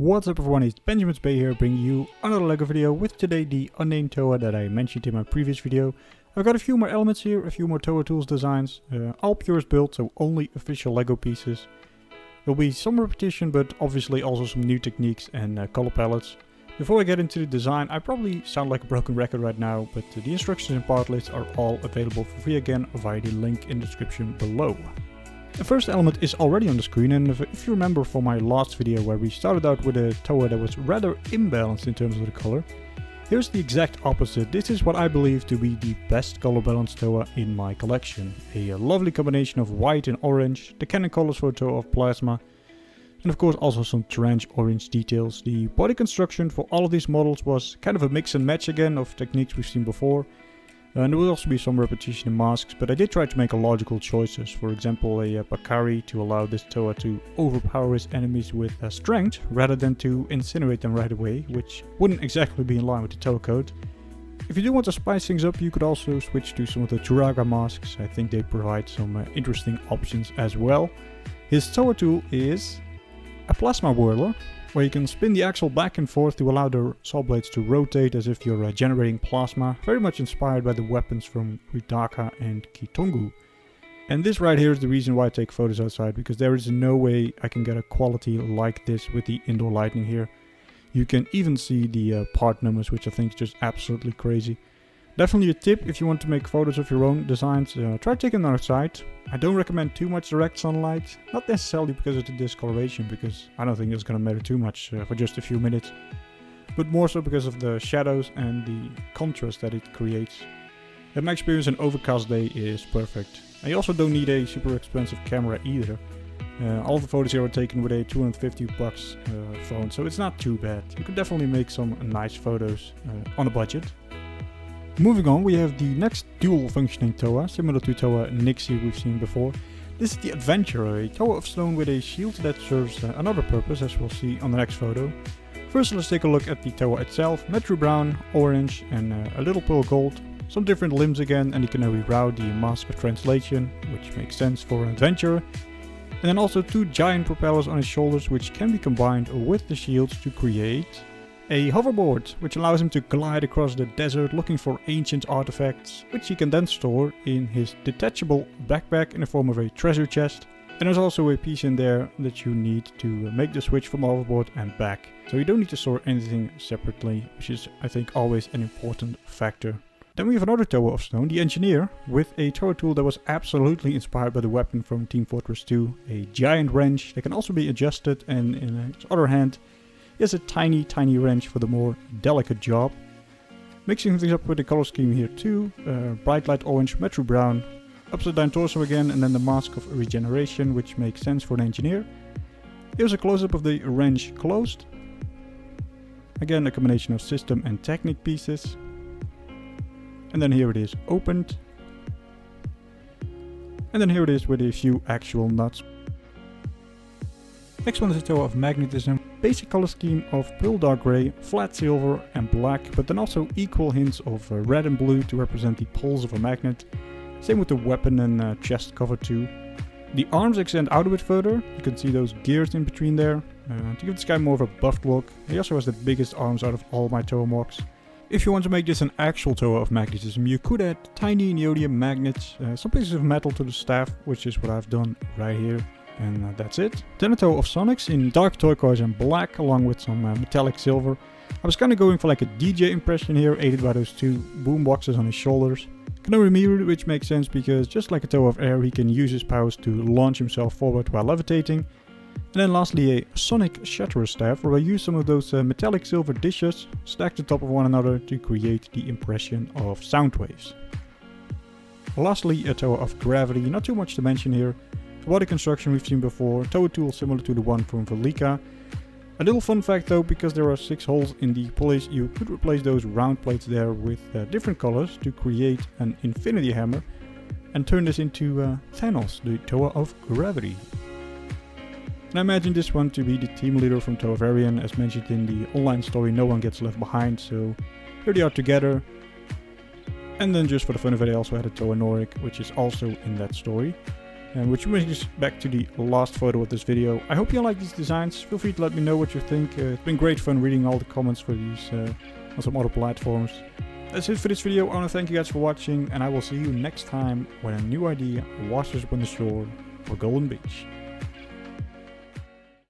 What's up everyone, it's Benjamin's Bay here, bringing you another LEGO video with today the unnamed Toa that I mentioned in my previous video. I've got a few more elements here, a few more Toa Tools designs, all purist built, so only official LEGO pieces. There'll be some repetition, but obviously also some new techniques and color palettes. Before I get into the design, I probably sound like a broken record right now, but the instructions and part lists are all available for free again via the link in the description below. The first element is already on the screen, and if you remember from my last video where we started out with a Toa that was rather imbalanced in terms of the color, here's the exact opposite. This is what I believe to be the best color balanced Toa in my collection. A lovely combination of white and orange, the canon colors for a Toa of plasma, and of course also some trench orange details. The body construction for all of these models was kind of a mix and match again of techniques we've seen before. And there will also be some repetition in masks, but I did try to make logical choices. For example, a Bakari to allow this Toa to overpower his enemies with strength rather than to incinerate them right away, which wouldn't exactly be in line with the Toa code. If you do want to spice things up, you could also switch to some of the Turaga masks. I think they provide some interesting options as well. His Toa tool is a plasma whirler, where you can spin the axle back and forth to allow the saw blades to rotate as if you're generating plasma, very much inspired by the weapons from Ritaka and Kitongu. And this right here is the reason why I take photos outside, because there is no way I can get a quality like this with the indoor lighting here. You can even see the part numbers, which I think is just absolutely crazy. Definitely a tip if you want to make photos of your own designs, try taking them outside. I don't recommend too much direct sunlight, not necessarily because of the discoloration, because I don't think it's going to matter too much for just a few minutes, but more so because of the shadows and the contrast that it creates. In my experience, an overcast day is perfect. I also don't need a super expensive camera either. All the photos here were taken with a $250 phone, so it's not too bad. You can definitely make some nice photos on a budget. Moving on, we have the next dual functioning Toa, similar to Toa Nixie we've seen before. This is the Adventurer, a Toa of stone with a shield that serves another purpose, as we'll see on the next photo. First, let's take a look at the Toa itself. Metro brown, orange and a little pearl gold. Some different limbs again, and you can now reroute the Mask of Translation, which makes sense for an adventurer. And then also two giant propellers on his shoulders, which can be combined with the shields to create a hoverboard, which allows him to glide across the desert looking for ancient artifacts, which he can then store in his detachable backpack in the form of a treasure chest. And there's also a piece in there that you need to make the switch from hoverboard and back. So you don't need to store anything separately, which is, I think, always an important factor. Then we have another Toa of stone, the Engineer, with a Toa tool that was absolutely inspired by the weapon from Team Fortress 2, a giant wrench that can also be adjusted, and in its other hand, is a tiny wrench for the more delicate job. Mixing things up with the color scheme here too, bright light orange, metro brown, upside down torso again, and then the Mask of Regeneration, which makes sense for an engineer. Here's a close-up of the wrench closed. Again, a combination of system and technique pieces. And then here it is opened. And then here it is with a few actual nuts. Next one is a Toa of Magnetism. Basic color scheme of pearl dark grey, flat silver and black, but then also equal hints of red and blue to represent the poles of a magnet. Same with the weapon and chest cover too. The arms extend out a bit further, you can see those gears in between there, to give this guy more of a buffed look. He also has the biggest arms out of all my Toa mocks. If you want to make this an actual Toa of Magnetism, you could add tiny neodymium magnets, some pieces of metal to the staff, which is what I've done right here. And that's it. Then a Toa of Sonics in dark turquoise and black, along with some metallic silver. I was kind of going for like a DJ impression here, aided by those two boom boxes on his shoulders. Canary mirror, which makes sense because just like a Toa of Air, he can use his powers to launch himself forward while levitating. And then lastly a Sonic Shatterer staff, where I use some of those metallic silver dishes stacked on top of one another to create the impression of sound waves. Lastly, a Toa of Gravity, not too much to mention here. Body construction we've seen before, Toa tool similar to the one from Velika. A little fun fact though, because there are 6 holes in the pulleys, you could replace those round plates there with different colors to create an infinity hammer and turn this into Thanos, the Toa of Gravity. And I imagine this one to be the team leader from Toa Varian, as mentioned in the online story No One Gets Left Behind, so here they are together. And then just for the fun of it, I also had a Toa Norik, which is also in that story. which brings us back to the last photo of this video. I hope you like these designs. Feel free to let me know what you think. It's been great fun reading all the comments for these on some other platforms. That's it for this video. I want to thank you guys for watching, and I will see you next time when a new idea washes up on the shore for Golden Beach.